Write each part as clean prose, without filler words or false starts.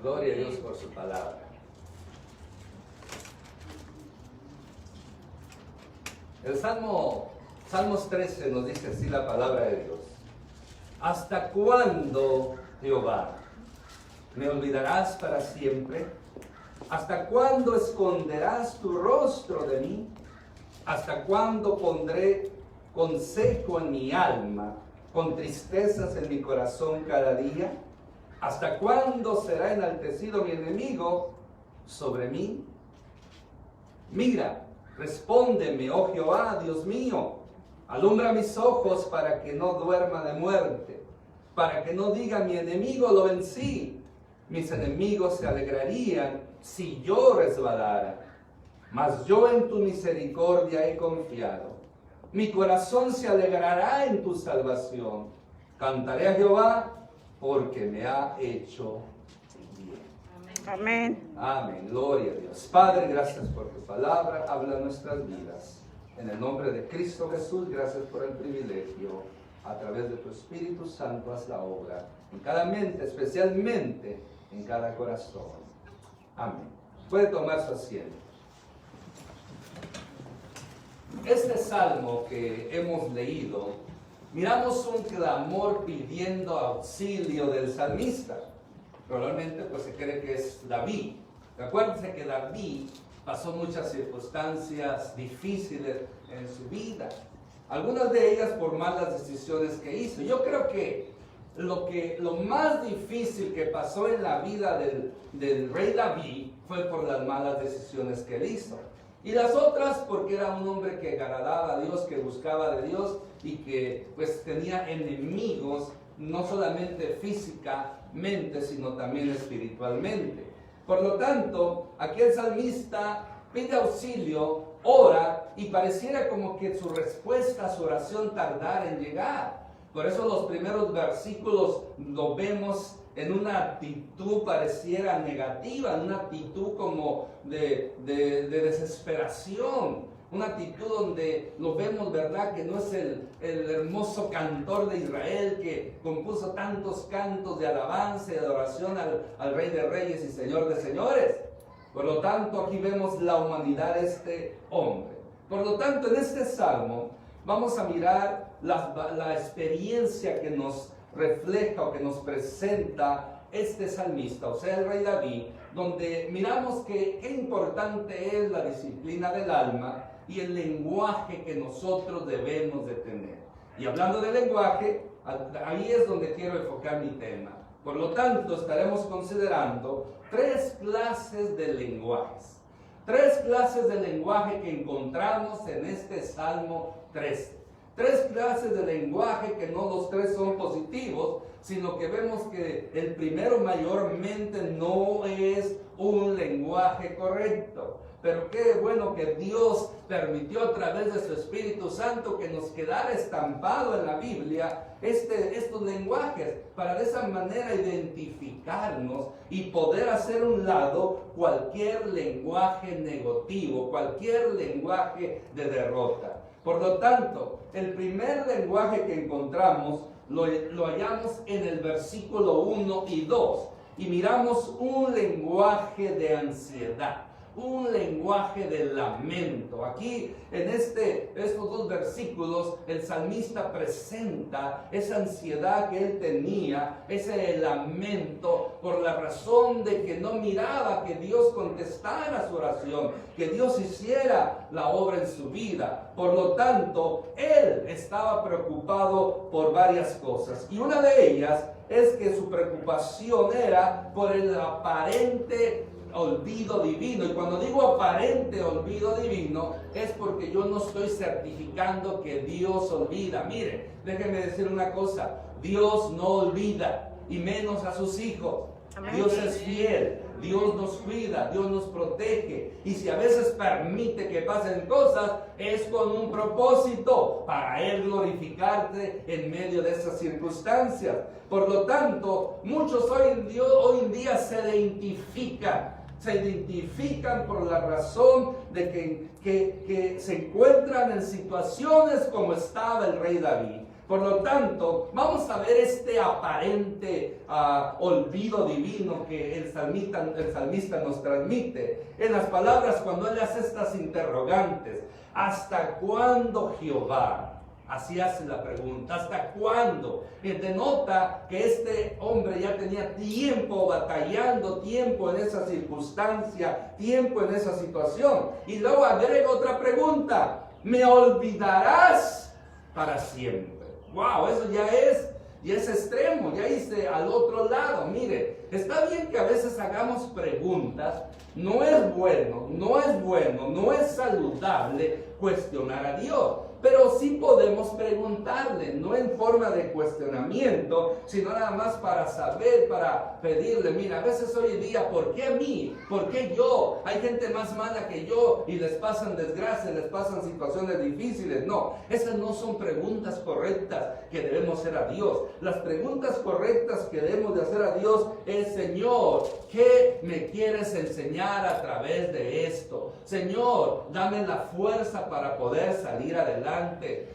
Gloria a Dios por su palabra. El Salmos 13 nos dice así la palabra de Dios. ¿Hasta cuándo, Jehová, me olvidarás para siempre? ¿Hasta cuándo esconderás tu rostro de mí? ¿Hasta cuándo pondré consejo en mi alma, con tristezas en mi corazón cada día? ¿Hasta cuándo será enaltecido mi enemigo sobre mí? Mira, respóndeme, oh Jehová, Dios mío. Alumbra mis ojos para que no duerma de muerte, para que no diga mi enemigo lo vencí. Mis enemigos se alegrarían si yo resbalara, mas yo en tu misericordia he confiado. Mi corazón se alegrará en tu salvación. Cantaré a Jehová porque me ha hecho bien. Amén. Amén. Gloria a Dios. Padre, gracias por tu palabra. Habla nuestras vidas. En el nombre de Cristo Jesús, gracias por el privilegio. A través de tu Espíritu Santo, haz la obra en cada mente, especialmente en cada corazón. Amén. Puede tomar su asiento. Este salmo que hemos leído, miramos un clamor pidiendo auxilio del salmista. Probablemente pues se cree que es David. Acuérdense que David pasó muchas circunstancias difíciles en su vida. Algunas de ellas por malas decisiones que hizo. Yo creo que lo más difícil que pasó en la vida del rey David fue por las malas decisiones que él hizo. Y las otras porque era un hombre que agradaba a Dios, que buscaba de Dios y que pues tenía enemigos, no solamente físicamente, sino también espiritualmente. Por lo tanto, aquí el salmista pide auxilio, ora y pareciera como que su respuesta a su oración tardara en llegar. Por eso los primeros versículos lo vemos en una actitud pareciera negativa, en una actitud como de desesperación, una actitud donde lo vemos, ¿verdad? Que no es el hermoso cantor de Israel que compuso tantos cantos de alabanza y adoración al Rey de Reyes y Señor de Señores. Por lo tanto, aquí vemos la humanidad de este hombre. Por lo tanto, en este salmo vamos a mirar la experiencia que nos refleja o que nos presenta este salmista, o sea, el rey David, donde miramos que qué importante es la disciplina del alma y el lenguaje que nosotros debemos de tener. Y hablando de lenguaje, ahí es donde quiero enfocar mi tema. Por lo tanto, estaremos considerando tres clases de lenguajes. Tres clases de lenguaje que encontramos en este Salmo 13. Tres clases de lenguaje que no los tres son positivos, sino que vemos que el primero mayormente no es un lenguaje correcto. Pero qué bueno que Dios permitió a través de su Espíritu Santo que nos quedara estampado en la Biblia estos lenguajes, para de esa manera identificarnos y poder hacer a un lado cualquier lenguaje negativo, cualquier lenguaje de derrota. Por lo tanto, el primer lenguaje que encontramos lo hallamos en el versículo 1 y 2. Y miramos un lenguaje de ansiedad, un lenguaje de lamento. Aquí en estos dos versículos el salmista presenta esa ansiedad que él tenía, ese lamento por la razón de que no miraba que Dios contestara su oración, que Dios hiciera la obra en su vida. Por lo tanto, él estaba preocupado por varias cosas, y una de ellas es que su preocupación era por el aparente olvido divino. Y cuando digo aparente olvido divino, es porque yo no estoy certificando que Dios olvida. Mire, déjeme decir una cosa: Dios no olvida, y menos a sus hijos. Amén. Dios es fiel, Dios nos cuida, Dios nos protege, y si a veces permite que pasen cosas, es con un propósito, para Él glorificarte en medio de esas circunstancias. Por lo tanto, muchos hoy en día se identifican por la razón de que se encuentran en situaciones como estaba el rey David. Por lo tanto, vamos a ver este aparente olvido divino que el salmista nos transmite en las palabras cuando él hace estas interrogantes. ¿Hasta cuándo, Jehová? Así hace la pregunta, ¿hasta cuándo? Que denota que este hombre ya tenía tiempo batallando, tiempo en esa circunstancia, tiempo en esa situación. Y luego agrega otra pregunta: ¿me olvidarás para siempre? Wow, eso ya es extremo, ya hice al otro lado. Mire, está bien que a veces hagamos preguntas. No es bueno, no es saludable cuestionar a Dios. Pero sí podemos preguntarle, no en forma de cuestionamiento, sino nada más para saber, para pedirle. Mira, a veces hoy en día, ¿por qué a mí? ¿Por qué yo? Hay gente más mala que yo y les pasan desgracias, les pasan situaciones difíciles. No, esas no son preguntas correctas que debemos hacer a Dios. Las preguntas correctas que debemos de hacer a Dios es: Señor, ¿qué me quieres enseñar a través de esto? Señor, dame la fuerza para poder salir adelante.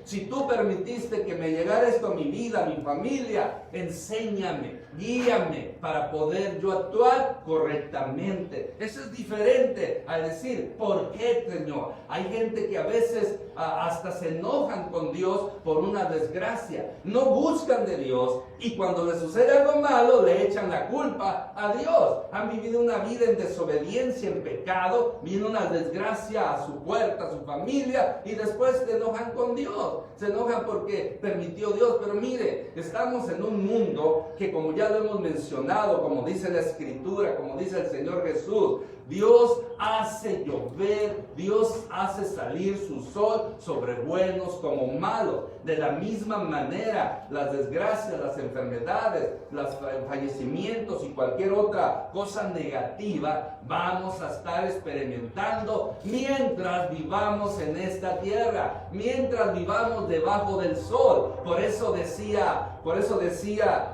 Si tú permitiste que me llegara esto a mi vida, a mi familia, enséñame, guíame para poder yo actuar correctamente. Eso es diferente a decir, ¿por qué, Señor? Hay gente que a veces hasta se enojan con Dios por una desgracia. No buscan de Dios y cuando les sucede algo malo le echan la culpa a Dios. Han vivido una vida en desobediencia, en pecado, viene una desgracia a su puerta, a su familia, y después se enojan con Dios. Se enojan porque permitió Dios. Pero mire, estamos en un mundo que, como ya lo hemos mencionado, como dice la Escritura, como dice el Señor Jesús, Dios hace llover, Dios hace salir su sol sobre buenos como malos. De la misma manera, las desgracias, las enfermedades, los fallecimientos y cualquier otra cosa negativa vamos a estar experimentando mientras vivamos en esta tierra, mientras vivamos debajo del sol. Por eso decía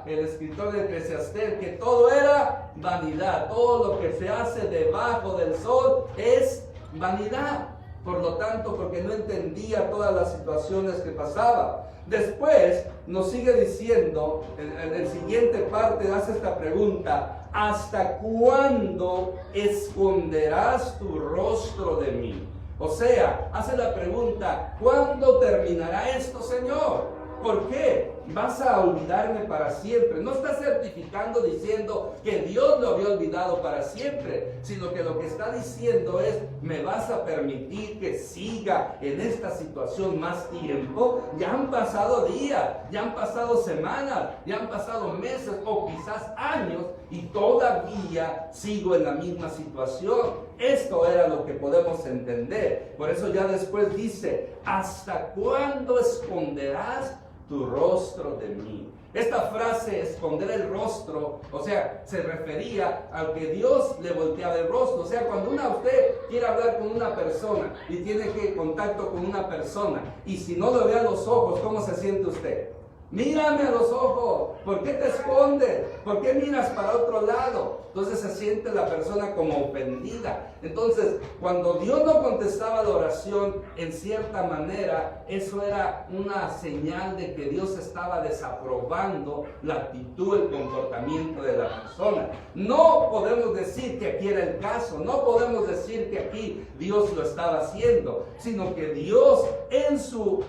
el escritor de Eclesiastés que todo era vanidad, todo lo que se hace debajo del sol es vanidad. Por lo tanto, porque no entendía todas las situaciones que pasaba. Después nos sigue diciendo, en la siguiente parte hace esta pregunta: ¿hasta cuándo esconderás tu rostro de mí? O sea, hace la pregunta: ¿cuándo terminará esto, Señor? ¿Por qué? ¿Vas a olvidarme para siempre? No está certificando diciendo que Dios lo había olvidado para siempre, sino que lo que está diciendo es: ¿me vas a permitir que siga en esta situación más tiempo? Ya han pasado días, ya han pasado semanas, ya han pasado meses o quizás años y todavía sigo en la misma situación. Esto era lo que podemos entender. Por eso ya después dice: ¿hasta cuándo esconderás tu rostro de mí? Esta frase, esconder el rostro, o sea, se refería a que Dios le volteaba el rostro. O sea, cuando usted quiere hablar con una persona y tiene contacto con una persona, y si no lo ve a los ojos, ¿cómo se siente usted? Mírame a los ojos. ¿Por qué te escondes? ¿Por qué miras para otro lado? Entonces se siente la persona como ofendida. Entonces, cuando Dios no contestaba la oración en cierta manera, eso era una señal de que Dios estaba desaprobando la actitud, el comportamiento de la persona. No podemos decir que aquí era el caso, no podemos decir que aquí Dios lo estaba haciendo, sino que Dios en su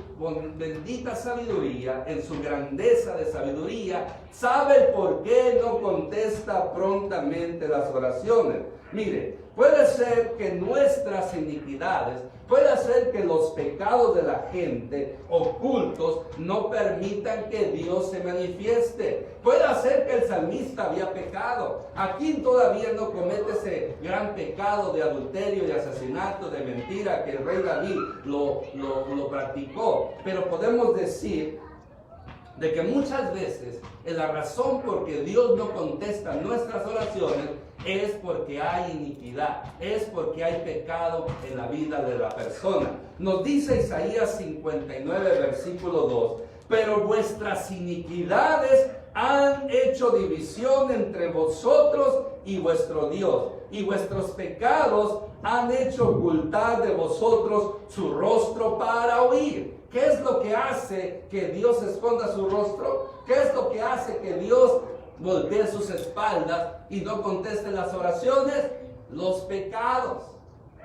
bendita sabiduría, en su grandeza de sabiduría, sabe el por qué no contesta prontamente las oraciones. Mire, puede ser que nuestras iniquidades, puede ser que los pecados de la gente ocultos no permitan que Dios se manifieste. Puede ser que el salmista había pecado. Aquí todavía no comete ese gran pecado de adulterio, de asesinato, de mentira que el rey David lo practicó. Pero podemos decir de que muchas veces la razón por que Dios no contesta nuestras oraciones es porque hay iniquidad, es porque hay pecado en la vida de la persona. Nos dice Isaías 59, versículo 2: pero vuestras iniquidades han hecho división entre vosotros y vuestro Dios, y vuestros pecados han hecho ocultar de vosotros su rostro para oír. ¿Qué es lo que hace que Dios esconda su rostro? ¿Qué es lo que hace que Dios voltee sus espaldas y no conteste las oraciones? Los pecados.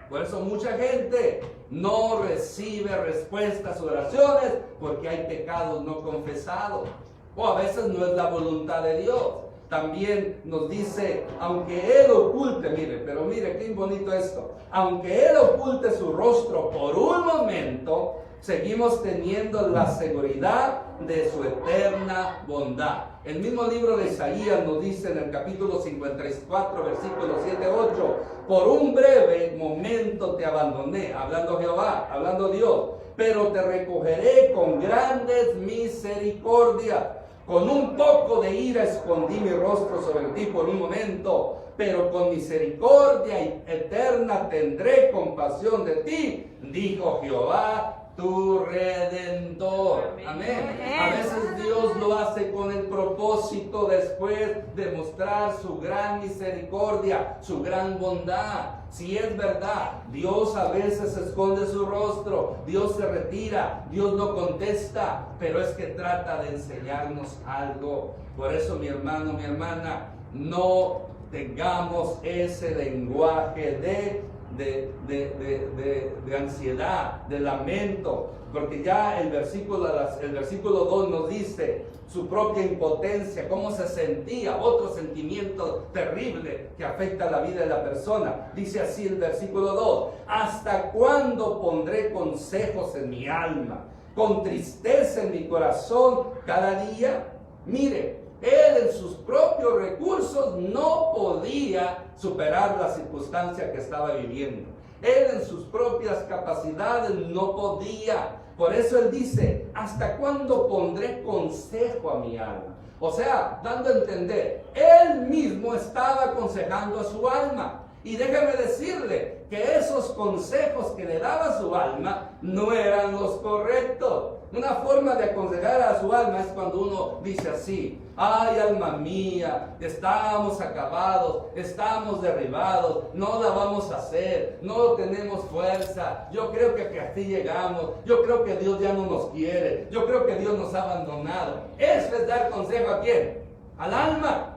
Por eso mucha gente no recibe respuesta a sus oraciones porque hay pecados no confesados. O a veces no es la voluntad de Dios. También nos dice, aunque Él oculte, mire qué bonito esto. Aunque Él oculte su rostro por un momento, seguimos teniendo la seguridad de su eterna bondad. El mismo libro de Isaías nos dice en el capítulo 54, versículos 7-8, por un breve momento te abandoné, hablando Jehová, hablando Dios, pero te recogeré con grandes misericordias. Con un poco de ira escondí mi rostro sobre ti por un momento, pero con misericordia eterna tendré compasión de ti, dijo Jehová, tu Redentor. Amén. A veces Dios lo hace con el propósito después de mostrar su gran misericordia, su gran bondad. Si es verdad, Dios a veces esconde su rostro, Dios se retira, Dios no contesta, pero es que trata de enseñarnos algo. Por eso, mi hermano, mi hermana, no tengamos ese lenguaje de ansiedad, de lamento, porque ya el versículo 2 nos dice su propia impotencia, cómo se sentía, otro sentimiento terrible que afecta la vida de la persona. Dice así el versículo 2, ¿hasta cuándo pondré consejos en mi alma, con tristeza en mi corazón cada día? Mire, él en sus propios recursos no podía superar la circunstancia que estaba viviendo. Él en sus propias capacidades no podía. Por eso él dice, ¿hasta cuándo pondré consejo a mi alma? O sea, dando a entender, él mismo estaba aconsejando a su alma. Y déjame decirle que esos consejos que le daba su alma no eran los correctos. Una forma de aconsejar a su alma es cuando uno dice así, ay alma mía, estamos acabados, estamos derribados, no la vamos a hacer, no tenemos fuerza, yo creo que hasta ahí llegamos, yo creo que Dios ya no nos quiere, yo creo que Dios nos ha abandonado. Eso es dar consejo ¿a quién? Al alma.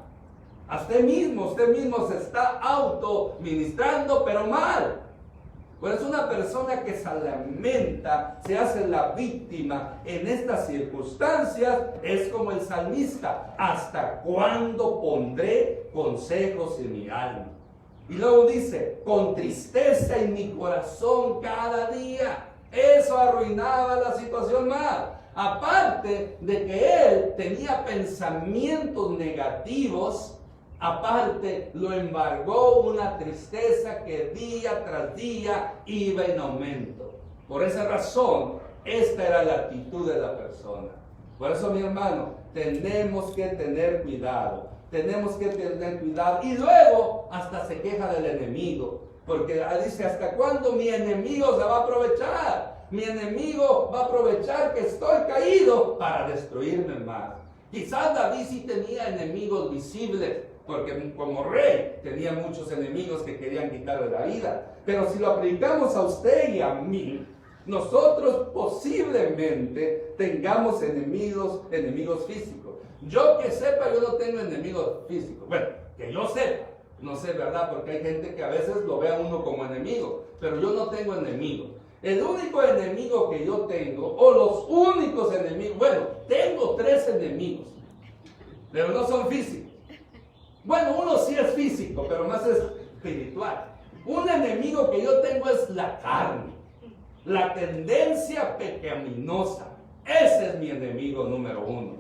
A usted mismo se está autoministrando, pero mal. Pues una persona que se lamenta, se hace la víctima en estas circunstancias, es como el salmista, ¿hasta cuándo pondré consejos en mi alma? Y luego dice, con tristeza en mi corazón cada día. Eso arruinaba la situación más. Aparte de que él tenía pensamientos negativos, aparte, lo embargó una tristeza que día tras día iba en aumento. Por esa razón, esta era la actitud de la persona. Por eso, mi hermano, tenemos que tener cuidado. Tenemos que tener cuidado. Y luego, hasta se queja del enemigo. Porque dice, ¿hasta cuándo mi enemigo se va a aprovechar? Mi enemigo va a aprovechar que estoy caído para destruirme más. Quizás David sí tenía enemigos visibles, porque como rey tenía muchos enemigos que querían quitarle la vida. Pero si lo aplicamos a usted y a mí, nosotros posiblemente tengamos enemigos físicos. Yo que sepa, yo no tengo enemigos físicos. Bueno, que yo sepa, no sé, ¿verdad? Porque hay gente que a veces lo ve a uno como enemigo, pero yo no tengo enemigos. El único enemigo que yo tengo, o los únicos enemigos, bueno, tengo 3 enemigos, pero no son físicos. Bueno, uno sí es físico, pero más es espiritual. Un enemigo que yo tengo es la carne, la tendencia pecaminosa. Ese es mi enemigo número 1.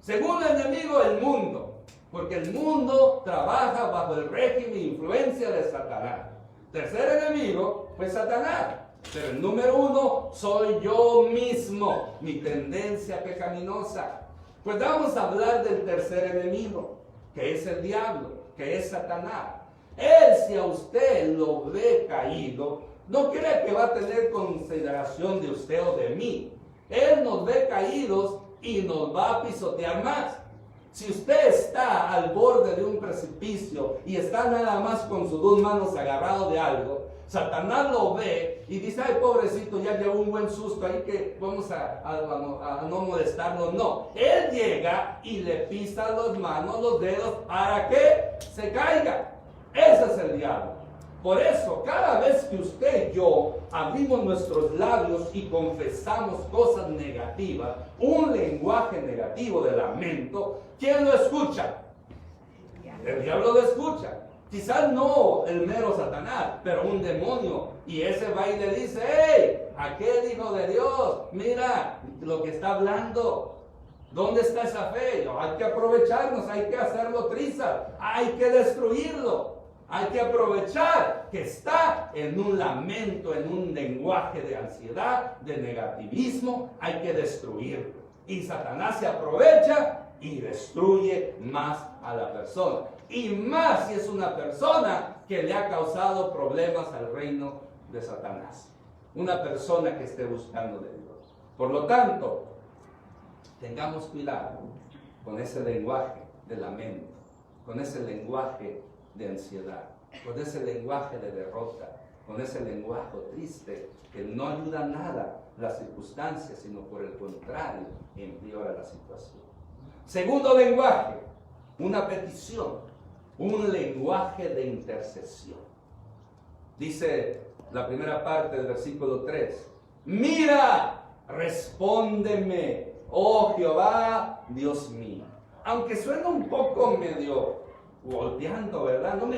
Segundo enemigo, el mundo, porque el mundo trabaja bajo el régimen e influencia de Satanás. Tercer enemigo, pues Satanás. Pero el número 1 soy yo mismo, mi tendencia pecaminosa. Pues vamos a hablar del tercer enemigo, que es el diablo, que es Satanás. Él, si a usted lo ve caído, no crea que va a tener consideración de usted o de mí. Él nos ve caídos y nos va a pisotear más. Si usted está al borde de un precipicio y está nada más con sus dos manos agarrado de algo, Satanás lo ve y dice, ay, pobrecito, ya llevó un buen susto, ahí que vamos a no molestarlo. No, él llega y le pisa las manos, los dedos, para que se caiga. Ese es el diablo. Por eso, cada vez que usted y yo abrimos nuestros labios y confesamos cosas negativas, un lenguaje negativo de lamento, ¿quién lo escucha? El diablo lo escucha. Quizás no el mero Satanás, pero un demonio. Y ese va y le dice, hey, aquel hijo de Dios, mira lo que está hablando. ¿Dónde está esa fe? Hay que aprovecharnos, hay que hacerlo trizas, hay que destruirlo. Hay que aprovechar que está en un lamento, en un lenguaje de ansiedad, de negativismo. Hay que destruirlo. Y Satanás se aprovecha y destruye más a la persona. Y más si es una persona que le ha causado problemas al reino de Satanás. Una persona que esté buscando de Dios. Por lo tanto, tengamos cuidado con ese lenguaje de lamento, con ese lenguaje de ansiedad, con ese lenguaje de derrota, con ese lenguaje triste que no ayuda nada las circunstancias, sino por el contrario, empeora la situación. Segundo lenguaje, una petición, un lenguaje de intercesión. Dice la primera parte del versículo 3, mira, respóndeme, oh Jehová, Dios mío. Aunque suena un poco medio golpeando, ¿verdad? No me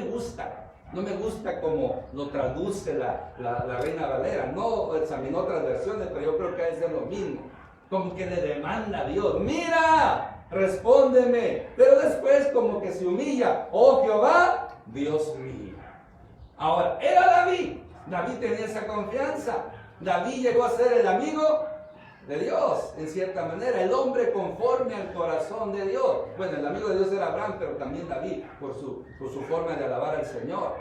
gusta como lo traduce la Reina Valera. No examinó otras versiones, pero yo creo que es lo mismo. Como que le demanda a Dios, mira, respóndeme. Pero después como que se humilla, oh Jehová, Dios mío. Ahora, era David. David tenía esa confianza. David llegó a ser el amigo de Dios, en cierta manera, el hombre conforme al corazón de Dios. Bueno, el amigo de Dios era Abraham, pero también David, por su forma de alabar al Señor.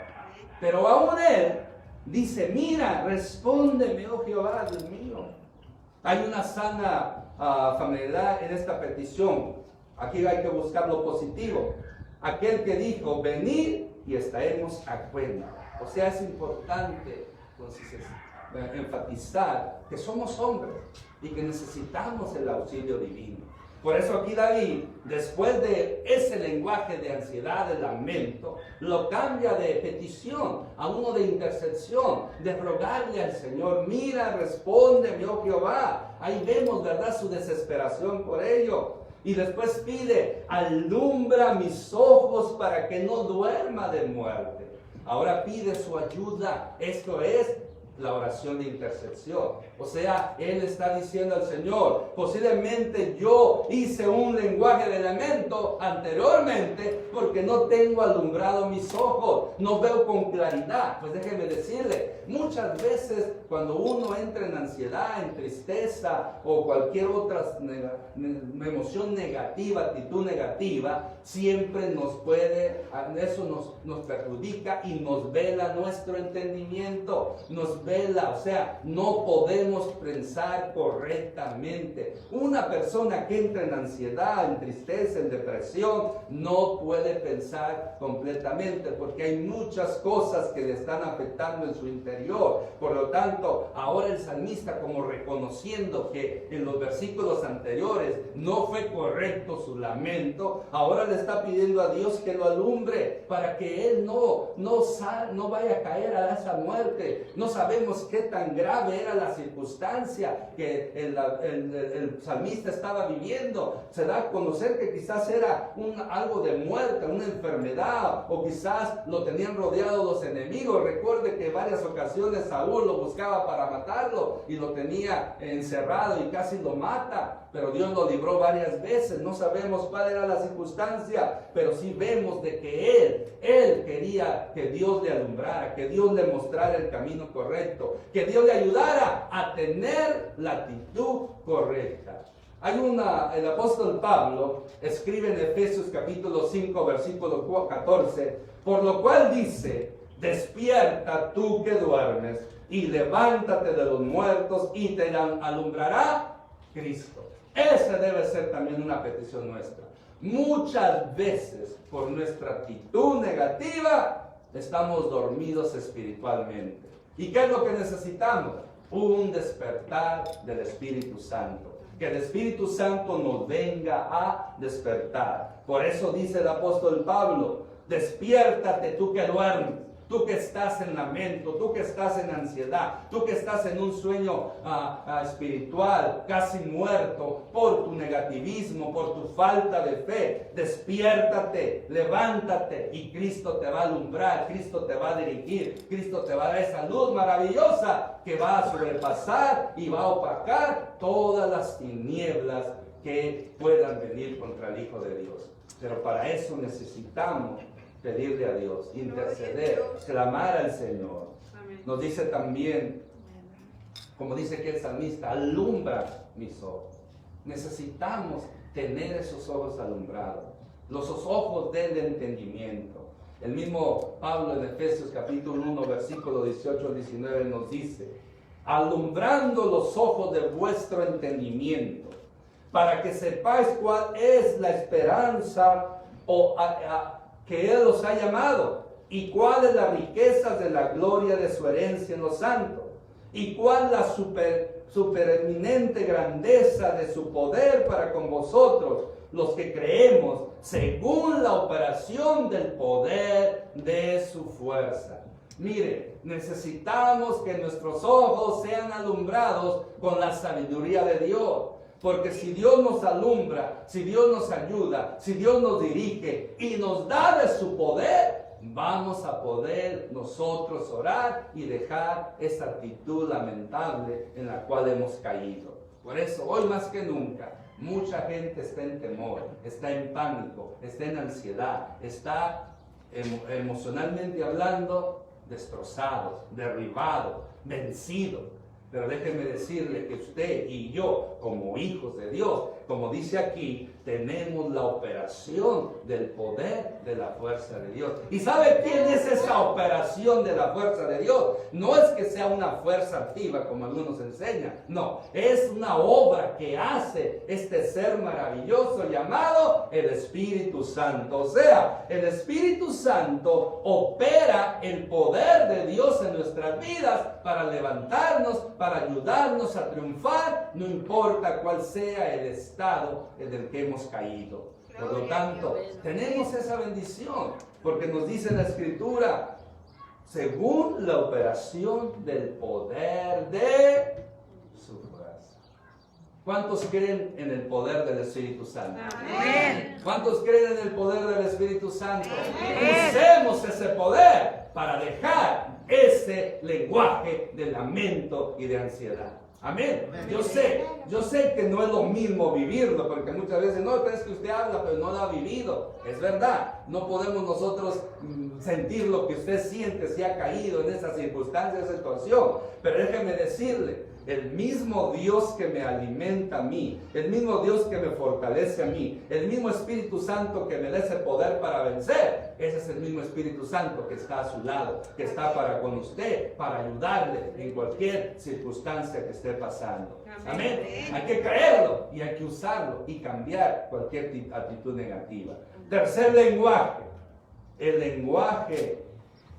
Pero aún él dice, mira, respóndeme, oh Jehová, Dios mío. Hay una sana familiaridad en esta petición. Aquí hay que buscar lo positivo. Aquel que dijo, venid y estaremos a cuenta. O sea, es importante, entonces, enfatizar que somos hombres y que necesitamos el auxilio divino. Por eso aquí David, después de ese lenguaje de ansiedad, de lamento, lo cambia de petición a uno de intercesión, de rogarle al Señor, mira, respóndeme, oh Jehová. Ahí vemos, ¿verdad?, su desesperación por ello. Y después pide, alumbra mis ojos para que no duerma de muerte. Ahora pide su ayuda. Esto es la oración de intercesión. O sea, él está diciendo al Señor, posiblemente yo hice un lenguaje de lamento anteriormente porque no tengo alumbrado mis ojos, no veo con claridad. Pues déjeme decirle, muchas veces cuando uno entra en ansiedad, en tristeza o cualquier otra emoción negativa, actitud negativa, siempre eso nos perjudica y nos vela nuestro entendimiento, nos vela, o sea, no podemos pensar correctamente. Una persona que entra en ansiedad, en tristeza, en depresión, no puede pensar completamente porque hay muchas cosas que le están afectando en su interior. Por lo tanto, ahora el salmista, como reconociendo que en los versículos anteriores no fue correcto su lamento, ahora le está pidiendo a Dios que lo alumbre para que él no vaya a caer a esa muerte. No sabemos qué tan grave era la circunstancia que el salmista estaba viviendo. Se da a conocer que quizás era algo de muerte, una enfermedad, o quizás lo tenían rodeado los enemigos. Recuerde que en varias ocasiones Saúl lo buscaba para matarlo y lo tenía encerrado y casi lo mata, pero Dios lo libró varias veces. No sabemos cuál era la circunstancia, pero sí vemos de que él quería que Dios le alumbrara, que Dios le mostrara el camino correcto, que Dios le ayudara a tener la actitud correcta. El apóstol Pablo escribe en Efesios capítulo 5 versículo 14, por lo cual dice, despierta tú que duermes y levántate de los muertos y te alumbrará Cristo. Esa debe ser también una petición nuestra. muchas veces por nuestra actitud negativa estamos dormidos espiritualmente. ¿Y qué es lo que necesitamos? Un despertar del Espíritu Santo. Que el Espíritu Santo nos venga a despertar. Por eso dice el apóstol Pablo: despiértate tú que duermes, tú que estás en lamento, tú que estás en ansiedad, tú que estás en un sueño espiritual, casi muerto por tu negativismo, por tu falta de fe. Despiértate, levántate y Cristo te va a alumbrar, Cristo te va a dirigir, Cristo te va a dar esa luz maravillosa que va a sobrepasar y va a opacar todas las tinieblas que puedan venir contra el Hijo de Dios. Pero para eso necesitamos pedirle a Dios, interceder, clamar al Señor. Nos dice también, como dice aquí el salmista, alumbra mis ojos. Necesitamos tener esos ojos alumbrados, los ojos del entendimiento. El mismo Pablo en Efesios capítulo 1, versículo 18 al 19 nos dice: alumbrando los ojos de vuestro entendimiento, para que sepáis cuál es la esperanza que Él os ha llamado, y cuál es la riqueza de la gloria de su herencia en los santos, y cuál la supereminente grandeza de su poder para con vosotros, los que creemos, según la operación del poder de su fuerza. Mire, necesitamos que nuestros ojos sean alumbrados con la sabiduría de Dios. Porque si Dios nos alumbra, si Dios nos ayuda, si Dios nos dirige y nos da de su poder, vamos a poder nosotros orar y dejar esa actitud lamentable en la cual hemos caído. Por eso, hoy más que nunca, mucha gente está en temor, está en pánico, está en ansiedad, está emocionalmente hablando destrozados, derribados, vencidos. Pero déjeme decirle que usted y yo, como hijos de Dios, como dice aquí, tenemos la operación del poder de la fuerza de Dios. ¿Y sabe quién es esa operación de la fuerza de Dios? No es que sea una fuerza activa como algunos enseñan. No, es una obra que hace este ser maravilloso llamado el Espíritu Santo. O sea, el Espíritu Santo opera el poder de Dios en nuestras vidas para levantarnos, para ayudarnos a triunfar, no importa cuál sea el estado en el que hemos caído. Por lo tanto, tenemos esa bendición, porque nos dice la Escritura, según la operación del poder de su fuerza. ¿Cuántos creen en el poder del Espíritu Santo? Amén. ¿Cuántos creen en el poder del Espíritu Santo? Usemos ese poder para dejar ese lenguaje de lamento y de ansiedad. Amén. Yo sé que no es lo mismo vivirlo, porque muchas veces no, es que usted habla, pero no lo ha vivido. Es verdad, no podemos nosotros sentir lo que usted siente si ha caído en esa circunstancia, esa situación. Pero déjeme decirle, el mismo Dios que me alimenta a mí, el mismo Dios que me fortalece a mí, el mismo Espíritu Santo que me da ese poder para vencer, ese es el mismo Espíritu Santo que está a su lado, que está para con usted, para ayudarle en cualquier circunstancia que esté pasando. Amén. Hay que creerlo y hay que usarlo y cambiar cualquier actitud negativa. Tercer lenguaje, el lenguaje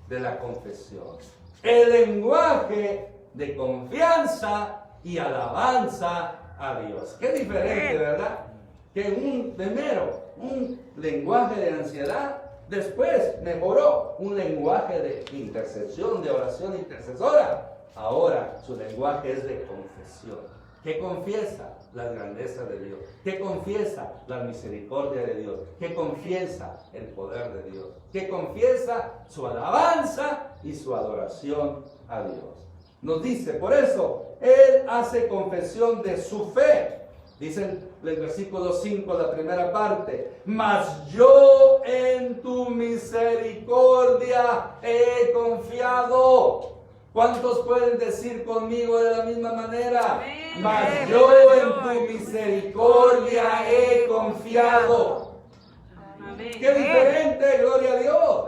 de la confesión. El lenguaje de confianza y alabanza a Dios. Qué diferente, ¿verdad? Que un lenguaje de ansiedad, después mejoró un lenguaje de intercesión, de oración intercesora. Ahora su lenguaje es de confesión. ¿Qué confiesa? Las grandezas de Dios. ¿Qué confiesa? La misericordia de Dios. ¿Qué confiesa? El poder de Dios. ¿Qué confiesa? Su alabanza y su adoración a Dios. Nos dice, por eso, Él hace confesión de su fe. Dice el versículo 5, la primera parte. Mas yo en tu misericordia he confiado. ¿Cuántos pueden decir conmigo de la misma manera? Amén. Mas yo en tu misericordia he confiado. Amén. Qué diferente, gloria a Dios.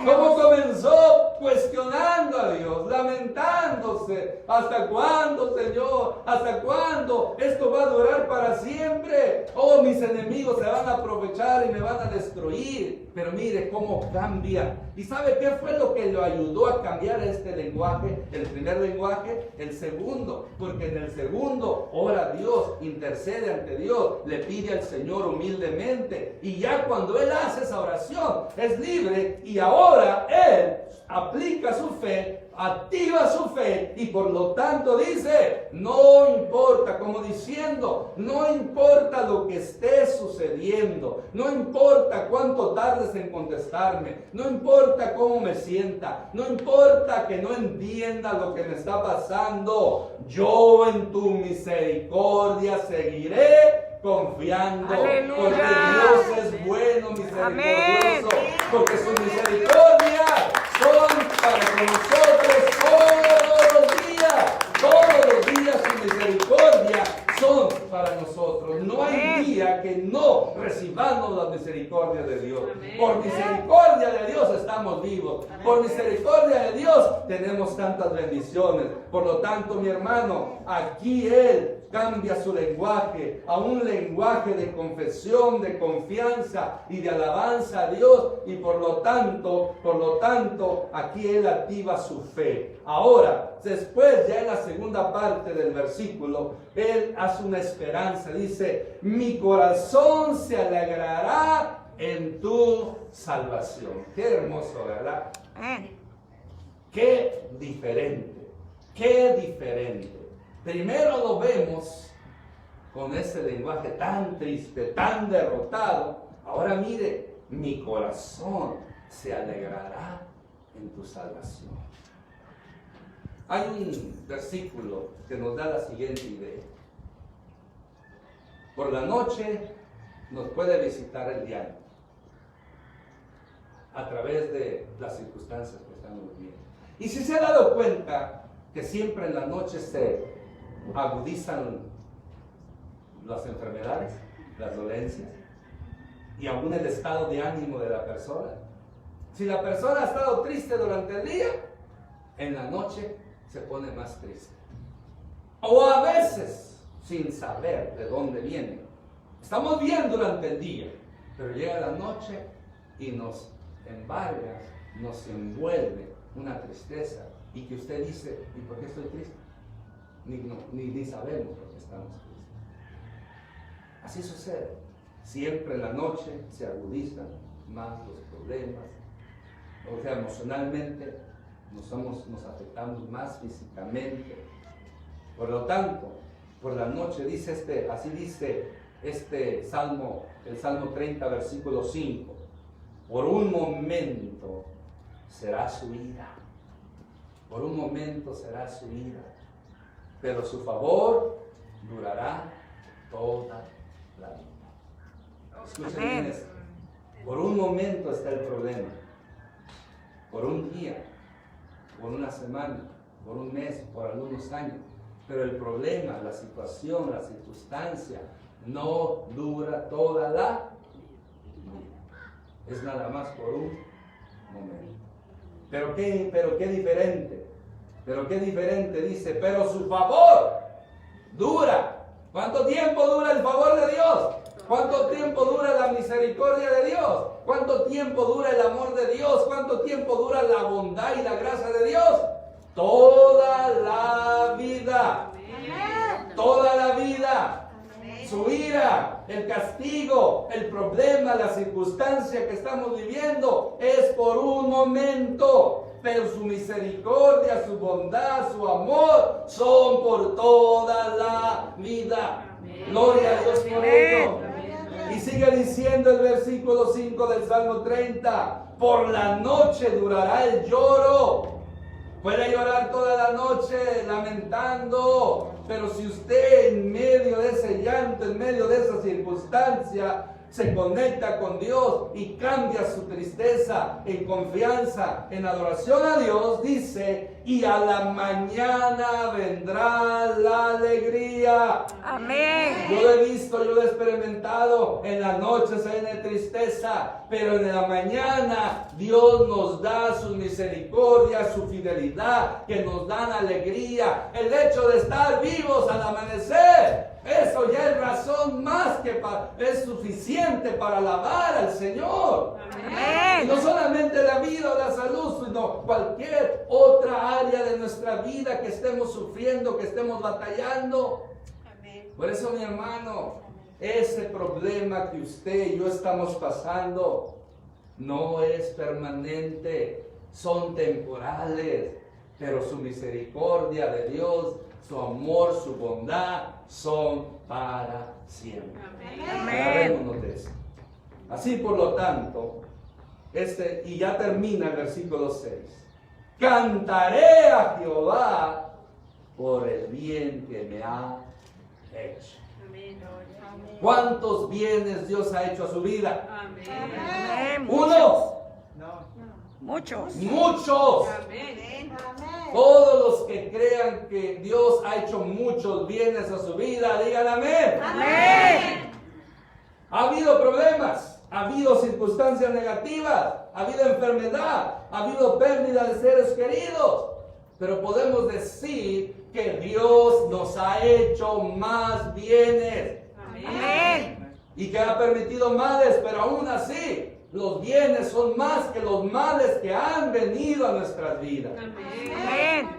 ¿Cómo comenzó? Cuestionando a Dios, lamentándose, entonces, ¿hasta cuándo, Señor? ¿Hasta cuándo? Esto va a durar para siempre. Oh, mis enemigos se van a aprovechar y me van a destruir. Pero mire cómo cambia. ¿Y sabe qué fue lo que lo ayudó a cambiar este lenguaje? El primer lenguaje, el segundo. Porque en el segundo ora a Dios, intercede ante Dios, le pide al Señor humildemente. Y ya cuando él hace esa oración, es libre. Y ahora él aplica su fe, activa su fe, y por lo tanto dice, no importa, como diciendo, no importa lo que esté sucediendo, no importa cuánto tardes en contestarme, no importa cómo me sienta, no importa que no entienda lo que me está pasando, yo en tu misericordia seguiré confiando. ¡Aleluya! Porque Dios es bueno, misericordioso. Amén. Porque sus misericordias son para con nosotros todos los días. Todos los días su misericordia son para nosotros. No hay día que no recibamos la misericordia de Dios. Amén. Por misericordia de Dios estamos vivos. Amén. Por misericordia de Dios tenemos tantas bendiciones. Por lo tanto, mi hermano, aquí Él cambia su lenguaje a un lenguaje de confesión, de confianza y de alabanza a Dios, y por lo tanto, aquí él activa su fe. Ahora, después, ya en la segunda parte del versículo, él hace una esperanza, dice, mi corazón se alegrará en tu salvación. Qué hermoso, ¿verdad? Qué diferente, qué diferente. Primero lo vemos con ese lenguaje tan triste, tan derrotado. Ahora mire, mi corazón se alegrará en tu salvación. Hay un versículo que nos da la siguiente idea. Por la noche nos puede visitar el diablo a través de las circunstancias que estamos viviendo. Y si se ha dado cuenta que siempre en la noche se agudizan las enfermedades, las dolencias y aún el estado de ánimo de la persona. Si la persona ha estado triste durante el día, en la noche se pone más triste. O a veces, sin saber de dónde viene, estamos bien durante el día, pero llega la noche y nos embarga, nos envuelve una tristeza, y que usted dice, ¿y por qué estoy triste? Ni sabemos por qué estamos tristes. Así sucede. Siempre en la noche se agudizan más los problemas. O sea, emocionalmente nos afectamos más físicamente. Por lo tanto, por la noche así dice este Salmo, el Salmo 30, versículo 5. Por un momento será su ira. Por un momento será su ira. Pero su favor durará toda la vida. Escuchen bien esto. Por un momento está el problema. Por un día, por una semana, por un mes, por algunos años. Pero el problema, la situación, la circunstancia no dura toda la vida. Es nada más por un momento. Pero qué diferente. Pero qué diferente, dice, pero su favor dura. ¿Cuánto tiempo dura el favor de Dios? ¿Cuánto tiempo dura la misericordia de Dios? ¿Cuánto tiempo dura el amor de Dios? ¿Cuánto tiempo dura la bondad y la gracia de Dios? Toda la vida. Toda la vida. Su ira, el castigo, el problema, la circunstancia que estamos viviendo es por un momento. Pero su misericordia, su bondad, su amor son por toda la vida. Gloria a Dios por ello. Y sigue diciendo el versículo 5 del Salmo 30. Por la noche durará el lloro. Puede llorar toda la noche lamentando. Pero si usted en medio de ese llanto, en medio de esa circunstancia, se conecta con Dios y cambia su tristeza en confianza, en adoración a Dios, dice, y a la mañana vendrá la alegría. Amén. Yo lo he visto, yo lo he experimentado. En la noche se viene tristeza, pero en la mañana Dios nos da su misericordia, su fidelidad, que nos dan alegría. El hecho de estar vivos al amanecer, eso ya es razón más que es suficiente para alabar al Señor. Amén. Y no solamente la vida o la salud, sino cualquier otra área de nuestra vida que estemos sufriendo, que estemos batallando. Por eso, mi hermano, ese problema que usted y yo estamos pasando no es permanente, son temporales, pero su misericordia de Dios, su amor, su bondad son para siempre. Agarrémonos de eso. Así, por lo tanto, y ya termina el versículo 6. Cantaré a Jehová por el bien que me ha hecho. ¿Cuántos bienes Dios ha hecho a su vida? Amén. ¿Uno? Muchos. Muchos. Todos los que crean que Dios ha hecho muchos bienes a su vida, digan amén. Amén. Ha habido problemas, ha habido circunstancias negativas, ha habido enfermedad, ha habido pérdida de seres queridos, pero podemos decir que Dios nos ha hecho más bienes. Amén. Y que ha permitido males, pero aún así los bienes son más que los males que han venido a nuestras vidas. Amén.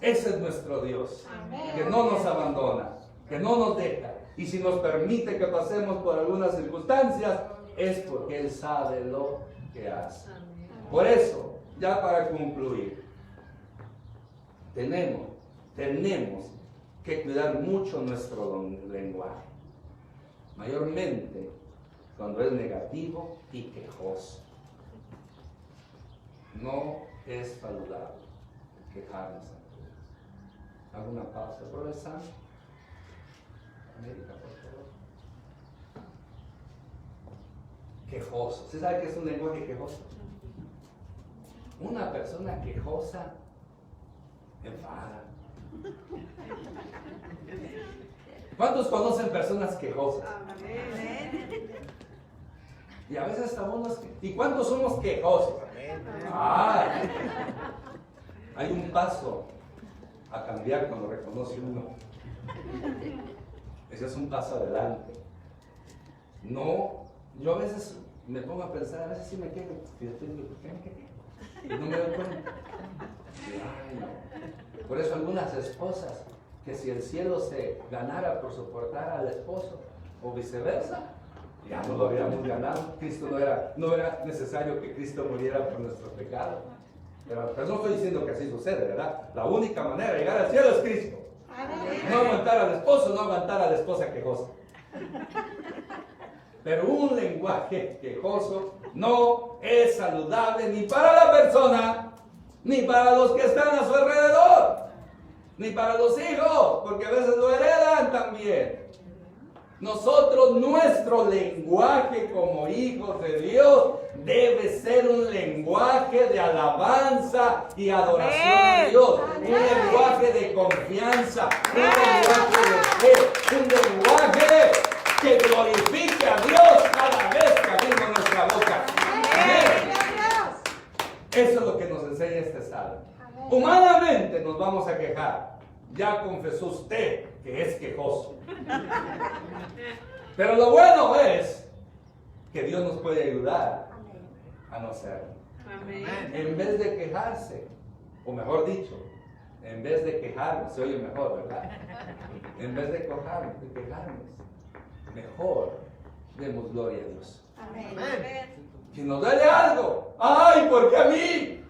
Ese es nuestro Dios, que no nos abandona, que no nos deja. Y si nos permite que pasemos por algunas circunstancias, es porque Él sabe lo que hace. Por eso, ya para concluir, tenemos que cuidar mucho nuestro lenguaje. Mayormente cuando es negativo y quejoso. No es saludable quejarnos ante Dios. Hago una pausa. Brother Sam, América, por favor. Quejoso. ¿Usted sabe qué es un lenguaje quejoso? Una persona quejosa enfada. ¿Cuántos conocen personas quejosas? Y a veces estamos... ¿Y cuántos somos quejosos? ¡Ay! Hay un paso a cambiar cuando reconoce uno. Ese es un paso adelante. No, yo a veces me pongo a pensar, a veces sí me quejo. Y después digo, ¿por qué me quejo? Y no me doy cuenta. Ay, no. Por eso algunas esposas, que si el cielo se ganara por soportar al esposo, o viceversa, ya no lo habíamos ganado. Cristo no era necesario que Cristo muriera por nuestro pecado. Pero no estoy diciendo que así sucede, ¿verdad? La única manera de llegar al cielo es Cristo. No aguantar al esposo, no aguantar a la esposa quejosa. Pero un lenguaje quejoso no es saludable ni para la persona, ni para los que están a su alrededor, ni para los hijos, porque a veces lo heredan también. Nosotros, nuestro lenguaje como hijos de Dios debe ser un lenguaje de alabanza y adoración a Dios, un lenguaje de confianza, un lenguaje de fe, un lenguaje que glorifique a Dios cada vez que abrimos nuestra boca. Amén. Eso es lo que nos enseña este salmo. Humanamente nos vamos a quejar. Ya confesó usted que es quejoso. Pero lo bueno es que Dios nos puede ayudar a no serlo. En vez de quejarse, o mejor dicho, en vez de quejarnos, se oye mejor, ¿verdad? En vez de quejarnos, mejor demos gloria a Dios. Si nos duele algo, ¡ay, por qué a mí!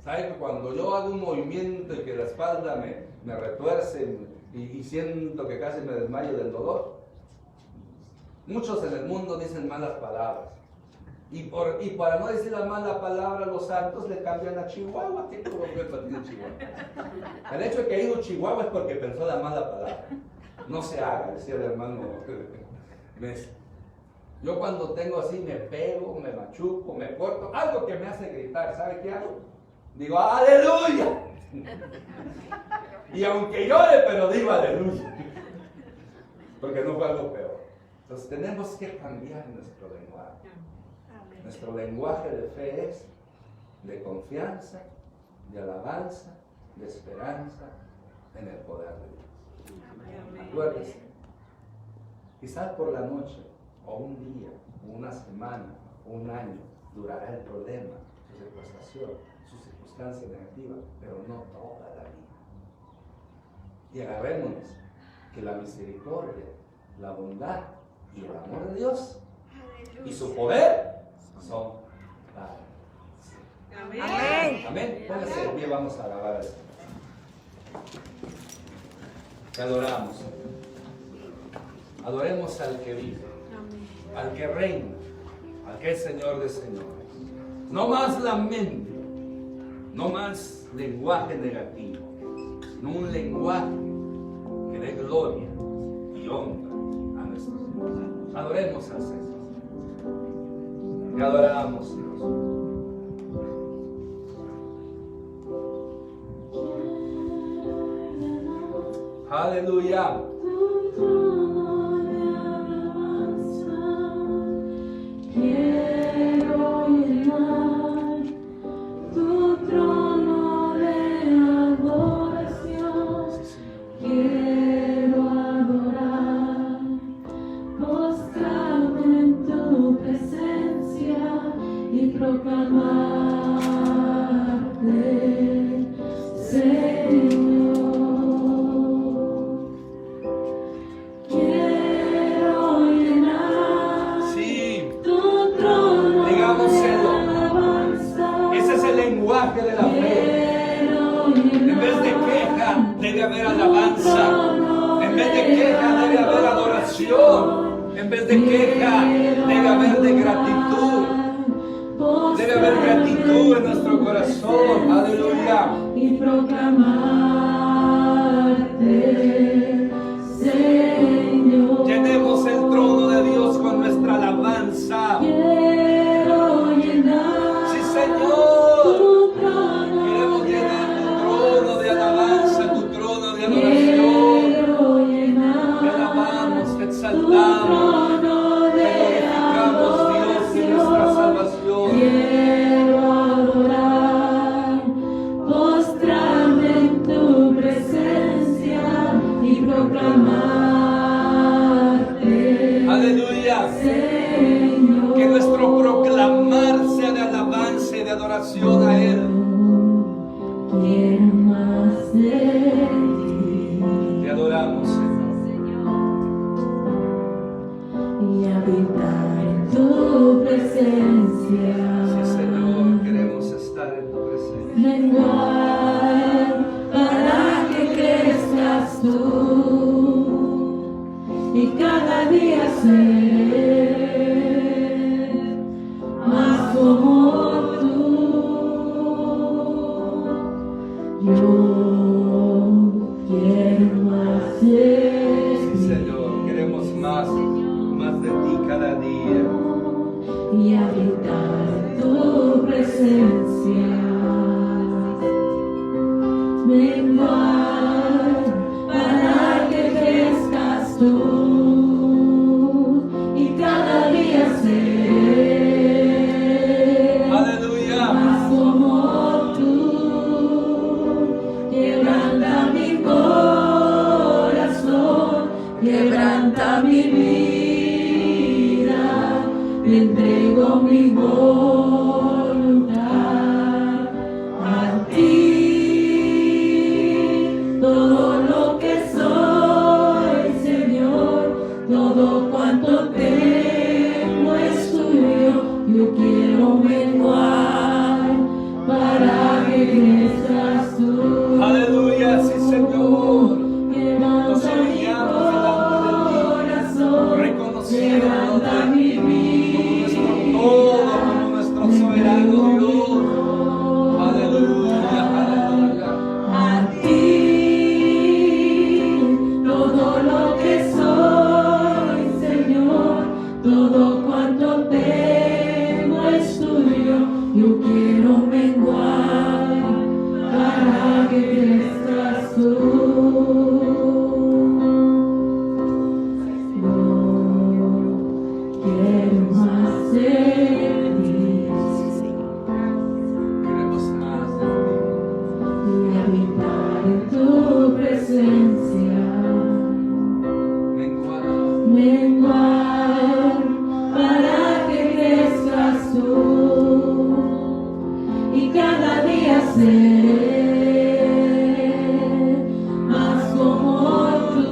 ¿Sabe que cuando yo hago un movimiento y que la espalda me retuerce y siento que casi me desmayo del dolor? Muchos en el mundo dicen malas palabras. Y para no decir la mala palabra, los santos le cambian a Chihuahua. ¿Qué culpa tiene Chihuahua? El hecho de que ha ido Chihuahua es porque pensó la mala palabra. No se haga, decía el hermano. Yo cuando tengo así me pego, me machuco, me corto, algo que me hace gritar, ¿sabe qué hago? Digo, ¡aleluya! Y aunque llore, pero digo aleluya. Porque no fue algo peor. Entonces tenemos que cambiar nuestro lenguaje. Nuestro lenguaje de fe es de confianza, de alabanza, de esperanza en el poder de Dios. Acuérdense, quizás por la noche, o un día, o una semana, o un año, durará el problema, su situación, su circunstancia negativa, pero no toda la vida. Y agarrémonos que la misericordia, la bondad y el amor de Dios y su poder son para siempre. Amén. Amén. Póngase de pie, vamos a alabar a Dios. Te adoramos. Adoremos al que vive, al que reina, al que es Señor de señores. No más lamento, no más lenguaje negativo, no un lenguaje que dé gloria y honra a nuestro Señor. Adoremos al Señor. Te adoramos, Dios. Aleluya. Quiero llenar tu trono de adoración. Quiero adorar, postrarme en tu presencia y proclamarte, Señor. Quiero llenar Sí, tu trono digámoselo. de alabanza. Ese es el lenguaje de la fe. En vez de queja, debe haber alabanza. En vez de queja, debe haber adoración. En vez de queja, debe haber de gratitud. Debe haber gratitud en nuestro corazón. Aleluya. Y proclamarte, Señor. Llenemos el trono de Dios con nuestra alabanza. Quiero llenar Sí, Señor. tu trono Queremos llenar tu trono de alabanza, tu trono de adoración. Quiero Te llenar alabamos, te tu exaltamos. trono Te de glorificamos, Dios, de nuestra salvación. Quiero adorar, postrarme en tu presencia y proclamarte, Aleluya. Señor. Que nuestro proclamar sea de alabanza y de adoración a Él. Quiero más de ti Te adoramos, Señor. y habitar en tu presencia. Sí, Señor, queremos estar en tu presencia. Menguar para que crezcas tú y cada día ser más como tú. Yo quiero más de Sí, ti Señor, queremos más de ti cada día. y habitar en tu presencia. Menguar para que crezcas tú y cada día ser Aleluya. más como tú. Quebranta mi corazón, quebranta mi vida, le entrego mi voluntad a ti. Todo lo que soy, Señor, todo cuanto tengo es tuyo. Yo quiero menguar para que crezcas tú. Aleluya, sí, Señor. Nos Quebranta mi humillamos corazón, reconociéndote quebranta mi como nuestro todo, como nuestro soberano Dios. Aleluya, aleluya. a ti. Todo lo que soy, Señor, todo cuanto yo quiero menguar para que crezcas tú. Quiero más de ti Queremos más de y habitar en tu presencia. ti. Menguar para que crezcas tú y cada día seré más como tú.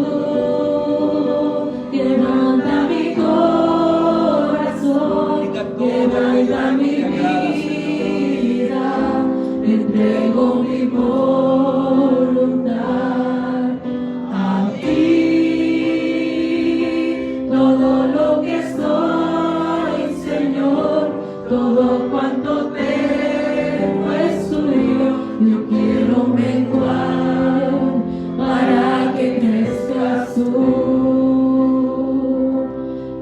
Quebranta mi corazón, quebranta mi vida, te entrego mi voluntad a ti. Todo lo que soy, Señor, todo cuanto tengo es tuyo. Yo quiero menguar para que crezcas tú.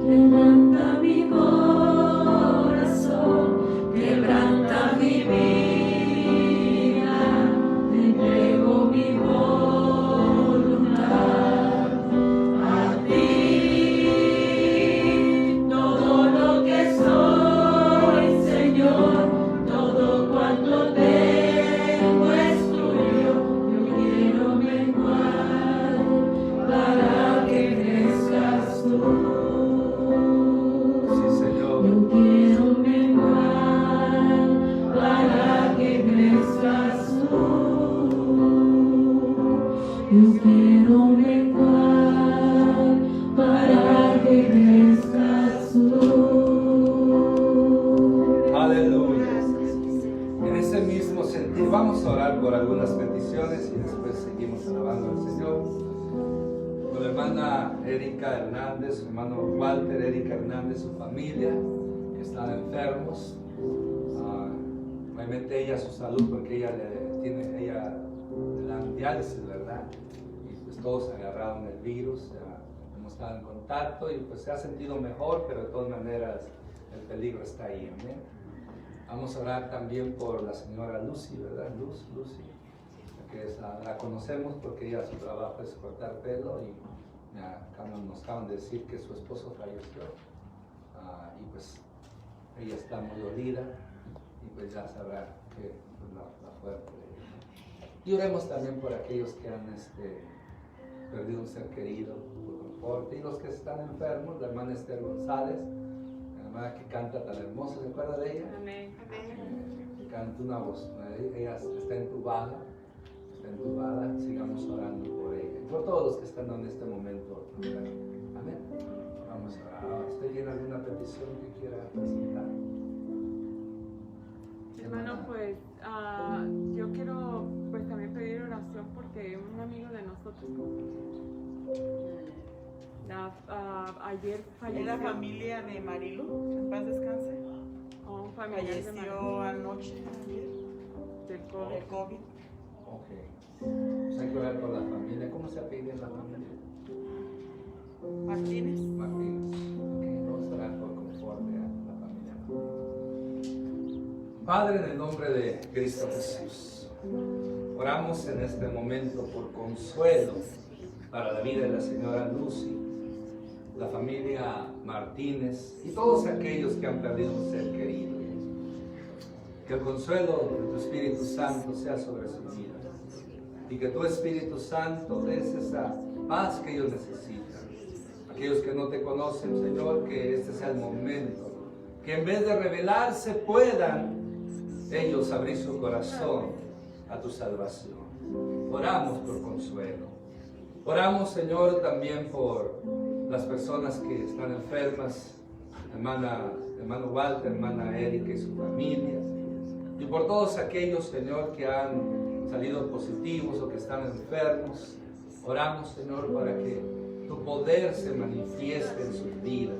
Quebranta mi corazón, quebranta mi vida, te entrego mi voluntad a ti. Todo lo que soy, Señor, todo cuanto tengo es tuyo. Yo quiero menguar para que crezcas tú. Sí, Señor. Yo quiero menguar para que crezcas tú. Yo quiero menguar para que crezcas tú. Aleluya. En ese mismo sentido, vamos a orar por algunas peticiones y después seguimos alabando al Señor. Por la hermana Erika Hernández, su hermano Walter, Erika Hernández, su familia, que están enfermos. Obviamente ella su salud, porque ella le dan diálisis, ¿verdad? Y pues todos agarraron el virus, hemos estado en contacto y pues se ha sentido mejor, pero de todas maneras el peligro está ahí, amén. Vamos a orar también por la señora Lucy, ¿verdad? Lucy, que la conocemos porque ella su trabajo es cortar pelo y nos acaban de decir que su esposo falleció. Y pues ella está muy dolida y pues ya sabrá que pues, la fuerte de ella. Y oremos también por aquellos que han perdido un ser querido por conforte y los que están enfermos, la hermana Esther González, la hermana que canta tan hermosa, ¿se acuerda de ella? Amén. Que canta una voz, ella está entubada, sigamos orando por ella y por todos los que están en este momento. Amén. Vamos a orar. ¿Usted tiene alguna petición que quiera presentar? Hermano, pues yo quiero pues también pedir oración porque un amigo de nosotros ayer ¿Es falleció. la familia de Marilu? En paz descanse. Un familiar de Falleció anoche, ayer, del del COVID. COVID. Ok. Pues hay que orar por la familia. ¿Cómo se apellida la familia? Martínez. Martínez. Ok, vamos a orar por conforte a la familia. Padre, en el nombre de Cristo Jesús, oramos en este momento por consuelo para la vida de la señora Lucy, la familia Martínez y todos aquellos que han perdido un ser querido. Que el consuelo de tu Espíritu Santo sea sobre sus vidas y que tu Espíritu Santo des esa paz que ellos necesitan. Aquellos que no te conocen, Señor, que este sea el momento, que en vez de rebelarse puedan ellos abrir su corazón a tu salvación. Oramos por consuelo. Oramos, Señor, también por las personas que están enfermas, hermano Walter, hermana Erika y su familia, y por todos aquellos, Señor, que han salido positivos o que están enfermos. Oramos, Señor, para que tu poder se manifieste en sus vidas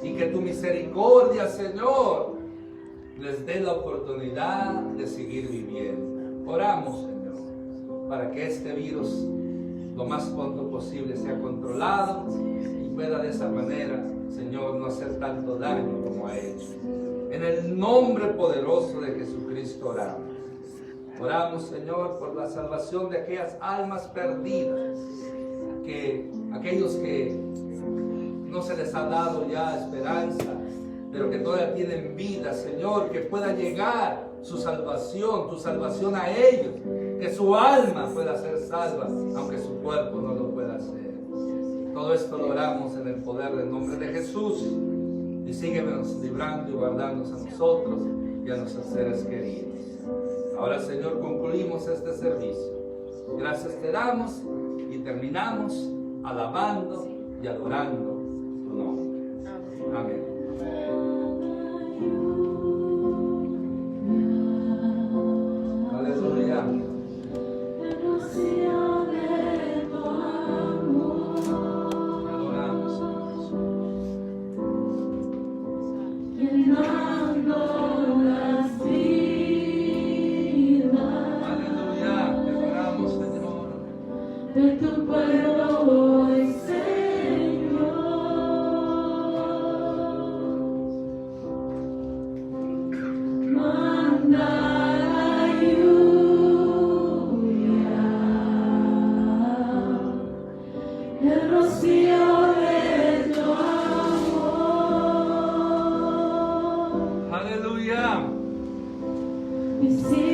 y que tu misericordia, Señor, les dé la oportunidad de seguir viviendo. Oramos, Señor, para que este virus lo más pronto posible sea controlado y pueda de esa manera, Señor, no hacer tanto daño como ha hecho. En el nombre poderoso de Jesucristo oramos. Oramos, Señor, por la salvación de aquellas almas perdidas, que aquellos que no se les ha dado ya esperanza, pero que todavía tienen vida, Señor, que pueda llegar su salvación, tu salvación a ellos, que su alma pueda ser salva, aunque su cuerpo no lo pueda hacer. Todo esto lo oramos en el poder del nombre de Jesús, y síguenos librando y guardándonos a nosotros y a nuestros seres queridos. Ahora, Señor, concluimos este servicio. Gracias te damos y terminamos alabando y adorando tu nombre. Amén. Aleluya. Adoramos, Llenando las vidas aleluya. Te adoramos, Señor. de tu pueblo hoy, Señor. Manda la lluvia, el rocío de tu amor. Aleluya. Y si